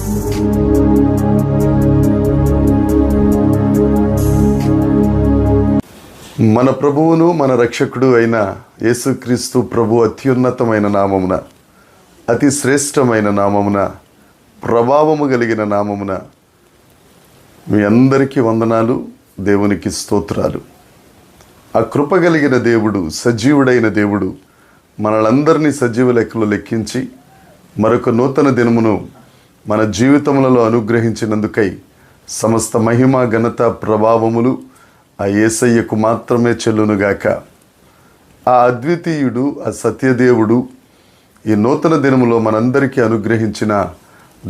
మన ప్రభువును మన రక్షకుడు అయిన యేసుక్రీస్తు ప్రభు అత్యున్నతమైన నామమున, అతి శ్రేష్టమైన నామమున, ప్రభావము కలిగిన నామమున మీ అందరికీ వందనాలు, దేవునికి స్తోత్రాలు. ఆ కృప కలిగిన దేవుడు, సజీవుడైన దేవుడు మనలందరినీ సజీవ లెక్కలో లెక్కించి మరొక నూతన దినమును మన జీవితములలో అనుగ్రహించినందుకై సమస్త మహిమ, ఘనత, ప్రభావములు ఆ యేసయ్యకు మాత్రమే చెల్లునుగాక. ఆ అద్వితీయుడు, ఆ సత్యదేవుడు ఈ నూతన దినములో మనందరికీ అనుగ్రహించిన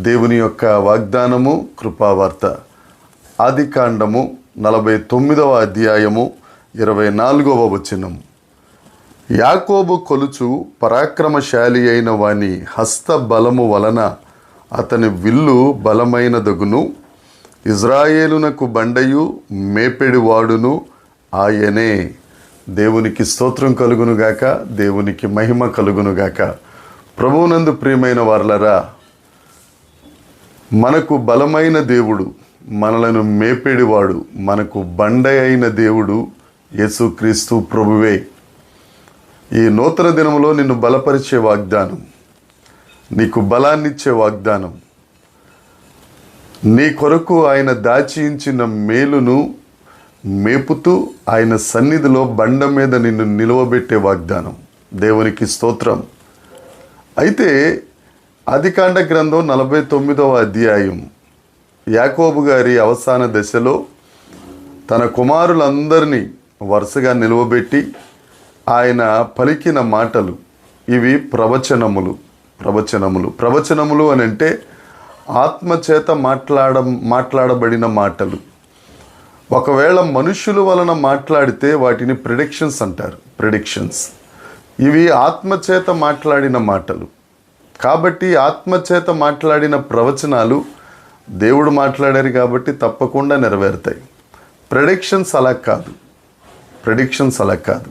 దేవుని యొక్క వాగ్దానము, కృపావార్త. ఆదికాండము 49వ అధ్యాయము 24వ వచనం. యాకోబు కొలుచు పరాక్రమశాలి అయిన వాని హస్త బలము వలన అతని విల్లు బలమైనదగును, ఇజ్రాయేలునకు బండయు మేపెడివాడును ఆయనే. దేవునికి స్తోత్రం కలుగునుగాక, దేవునికి మహిమ కలుగునుగాక. ప్రభువునందు ప్రియమైన వారలరా, మనకు బలమైన దేవుడు, మనలను మేపెడివాడు, మనకు బండ అయిన దేవుడు యేసుక్రీస్తు ప్రభువే. ఈ నూతన దినములో నిన్ను బలపరిచే వాగ్దానం, నీకు బలాన్నిచ్చే వాగ్దానం, నీ కొరకు ఆయన దాచించిన మేలును మేపుతూ ఆయన సన్నిధిలో బండ మీద నిన్ను నిలువబెట్టే వాగ్దానం. దేవునికి స్తోత్రం. అయితే ఆదికాండ గ్రంథం 49వ అధ్యాయం యాకోబు గారి అవసాన దశలో తన కుమారులందరినీ వరుసగా నిలువబెట్టి ఆయన పలికిన మాటలు ఇవి ప్రవచనములు అని అంటే ఆత్మచేత మాట్లాడబడిన మాటలు. ఒకవేళ మనుషుల వలన మాట్లాడితే వాటిని ప్రిడిక్షన్స్ అంటారు. ఇవి ఆత్మచేత మాట్లాడిన మాటలు. కాబట్టి ఆత్మచేత మాట్లాడిన ప్రవచనాలు దేవుడు మాట్లాడారు కాబట్టి తప్పకుండా నెరవేరుతాయి. ప్రిడిక్షన్స్ అలా కాదు.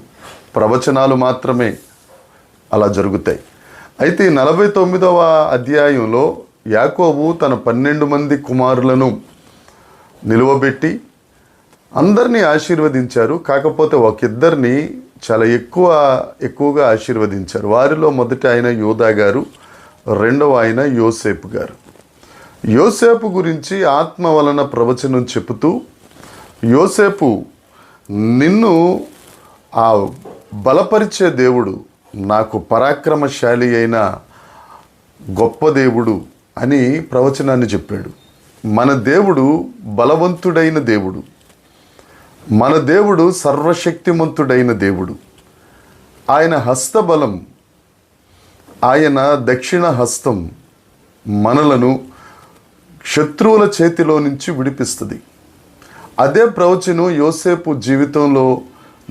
ప్రవచనాలు మాత్రమే అలా జరుగుతాయి. అయితే 49వ అధ్యాయంలో యాకోబు తన 12 మంది కుమారులను నిలువబెట్టి అందరినీ ఆశీర్వదించారు. కాకపోతే ఒకిద్దరిని చాలా ఎక్కువగా ఆశీర్వదించారు. వారిలో మొదటి ఆయన యోదా గారు, రెండవ ఆయన యోసేపు గారు. యోసేపు గురించి ఆత్మ వలన ప్రవచనం చెబుతూ, యోసేపు నిన్ను ఆ బలపరిచే దేవుడు, నాకు పరాక్రమశాలి అయిన గొప్ప దేవుడు అని ప్రవచనాన్ని చెప్పాడు. మన దేవుడు బలవంతుడైన దేవుడు, మన దేవుడు సర్వశక్తిమంతుడైన దేవుడు. ఆయన హస్తబలం, ఆయన దక్షిణ హస్తం మనలను శత్రువుల చేతిలో నుంచి విడిపిస్తుంది. అదే ప్రవచనం యోసేపు జీవితంలో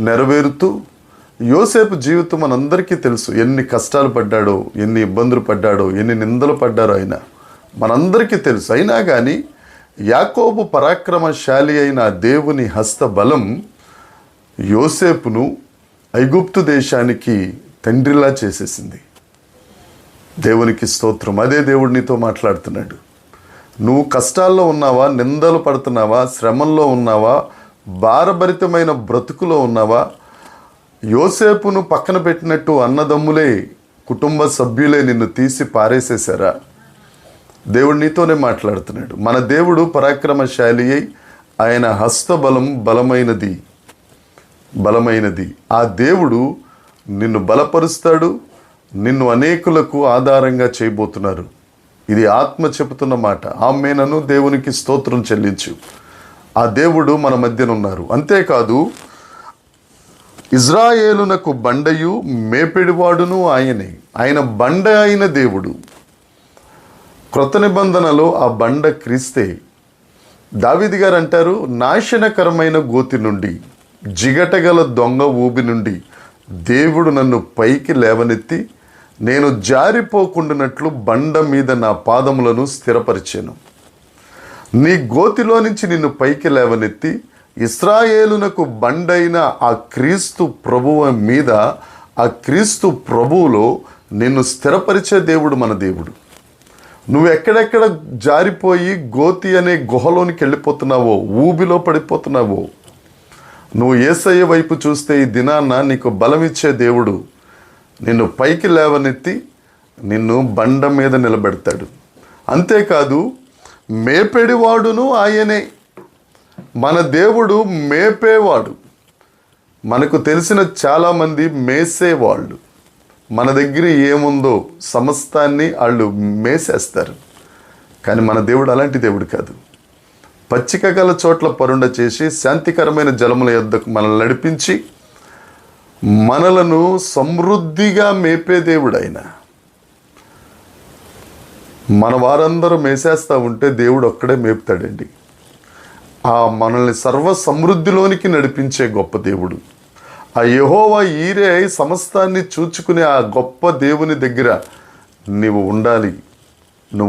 నెరవేరుతూ, యోసేపు జీవితం మనందరికీ తెలుసు. ఎన్ని కష్టాలు పడ్డాడో, ఎన్ని ఇబ్బందులు పడ్డాడో, ఎన్ని నిందలు పడ్డారో ఆయన మనందరికీ తెలుసు. అయినా కానీ యాకోబు పరాక్రమశాలి అయిన దేవుని హస్తబలం యోసేపును ఐగుప్తు దేశానికి తండ్రిలా చేసేసింది. దేవునికి స్తోత్రం. అదే దేవుడు నీతో మాట్లాడుతున్నాడు. నువ్వు కష్టాల్లో ఉన్నావా, నిందలు పడుతున్నావా, శ్రమల్లో ఉన్నావా, భారభరితమైన బ్రతుకులో ఉన్నావా, యోసేపును పక్కన పెట్టినట్టు అన్నదమ్ములే, కుటుంబ సభ్యులే నిన్ను తీసి పారేసేశారా? దేవుడు నీతోనే మాట్లాడుతున్నాడు. మన దేవుడు పరాక్రమశాలి అయి ఆయన హస్తబలం బలమైనది. ఆ దేవుడు నిన్ను బలపరుస్తాడు, నిన్ను అనేకులకు ఆధారంగా చేయబోతున్నారు. ఇది ఆత్మ చెబుతున్న మాట. ఆమేనను. దేవునికి స్తోత్రం చెల్లించు. ఆ దేవుడు మన మధ్యనున్నారు. అంతేకాదు, ఇజ్రాయేలునకు బండయు మేపెడివాడును ఆయనే. ఆయన బండ అయిన దేవుడు. క్రొత్త నిబంధనలో ఆ బండ క్రీస్తే. దావీదు గారు అంటారు, నాశనకరమైన గోతి నుండి, జిగటగల దొంగ ఊబి నుండి దేవుడు నన్ను పైకి లేవనెత్తి నేను జారిపోకుండానట్లు బండ మీద నా పాదములను స్థిరపరిచాను. నీ గోతిలో నుంచి నిన్ను పైకి లేవనెత్తి ఇశ్రాయేలునకు బండైన ఆ క్రీస్తు ప్రభువు మీద, ఆ క్రీస్తు ప్రభువులో నిన్ను స్థిరపరిచే దేవుడు మన దేవుడు. నువ్వు ఎక్కడెక్కడ జారిపోయి గోతి అనే గుహలోనికి వెళ్ళిపోతున్నావో, ఊబిలో పడిపోతున్నావో, నువ్వు యేసయ్య వైపు చూస్తే ఈ దినాన్న నీకు బలమిచ్చే దేవుడు నిన్ను పైకి లేవనెత్తి నిన్ను బండ మీద నిలబెడతాడు. అంతేకాదు, మేపెడివాడును ఆయనే. మన దేవుడు మేపేవాడు. మనకు తెలిసిన చాలామంది మేసేవాళ్ళు. మన దగ్గర ఏముందో సమస్తాన్ని వాళ్ళు మేసేస్తారు. కానీ మన దేవుడు అలాంటి దేవుడు కాదు. పచ్చిక గల చోట్ల పరుండ చేసి శాంతికరమైన జలముల యొద్దకు మనల్ని నడిపించి మనలను సమృద్ధిగా మేపే దేవుడు ఆయన. మన వారందరూ మేసేస్తూ ఉంటే దేవుడు ఒక్కడే మేపుతాడండి. ఆ మనల్ని సర్వ సమృద్ధిలోనికి నడిపించే గొప్ప దేవుడు ఆ యెహోవా ఈరే. సమస్తాన్ని చూచుకునే ఆ గొప్ప దేవుని దగ్గర నువ్వు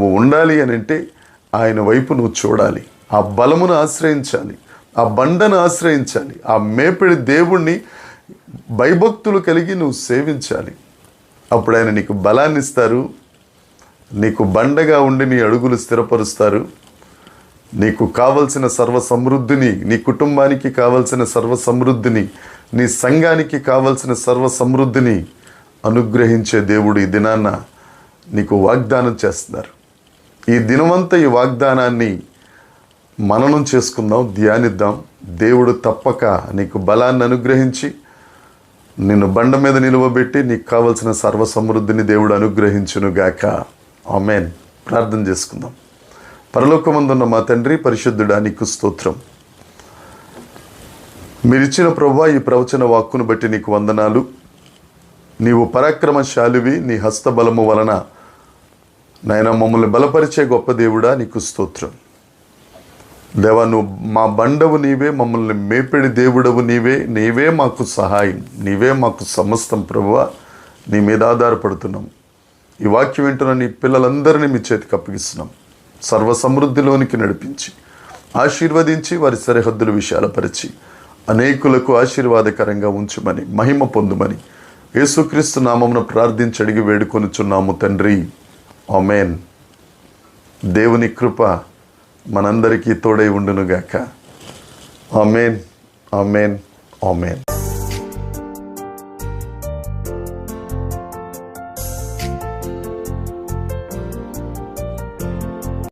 ఉండాలి అని అంటే ఆయన వైపు నువ్వు చూడాలి. ఆ బలమును ఆశ్రయించాలి, ఆ బండను ఆశ్రయించాలి, ఆ మేపిడి దేవుణ్ణి భయభక్తులు కలిగి నువ్వు సేవించాలి. అప్పుడు ఆయన నీకు బలాన్ని ఇస్తారు, నీకు బండగా ఉండి నీ అడుగులు స్థిరపరుస్తారు. నీకు కావలసిన సర్వ సమృద్ధిని, నీ కుటుంబానికి కావలసిన సర్వ సమృద్ధిని, నీ సంఘానికి కావలసిన సర్వ సమృద్ధిని అనుగ్రహించే దేవుడు ఈ దినాన్న నీకు వాగ్దానం చేస్తున్నారు. ఈ దినమంతా ఈ వాగ్దానాన్ని మననం చేసుకుందాం, ధ్యానిద్దాం. దేవుడు తప్పక నీకు బలాన్ని అనుగ్రహించి నిన్ను బండ మీద నిలువబెట్టి నీకు కావలసిన సర్వ సమృద్ధిని దేవుడు అనుగ్రహించునుగాక. ఆమేన్. ప్రార్థన చేసుకుందాం. పరలోకమందున్న మా తండ్రి, పరిశుద్ధుడా నీకు స్తోత్రం. మీరిచ్చిన ప్రభువా ఈ ప్రవచన వాక్కును బట్టి నీకు వందనాలు. నీవు పరాక్రమశాలివి, నీ హస్తబలము వలన నాయన మమ్మల్ని బలపరిచే గొప్ప దేవుడా నీకు స్తోత్రం. దేవా, నువ్వు మా బండవు నీవే, మమ్మల్ని మేపెడి దేవుడవు నీవే మాకు సహాయం, నీవే మాకు సమస్తం. ప్రభువా, నీ మీద ఆధారపడుతున్నాం. ఈ వాక్యం వింటున్న నీ పిల్లలందరినీ మీ చేతికి అప్పగిస్తున్నాం. సర్వ సమృద్ధిలోనికి నడిపించి ఆశీర్వదించి వారి సరిహద్దులు విశాలపరిచి అనేకులకు ఆశీర్వాదకరంగా ఉంచుమని, మహిమ పొందుమని యేసుక్రీస్తు నామమున ప్రార్థించి అడిగి వేడుకొనుచున్నాము తండ్రి. ఆమేన్. దేవుని కృప మనందరికీ తోడై ఉండునుగాక. ఆమేన్, ఆమేన్, ఆమేన్.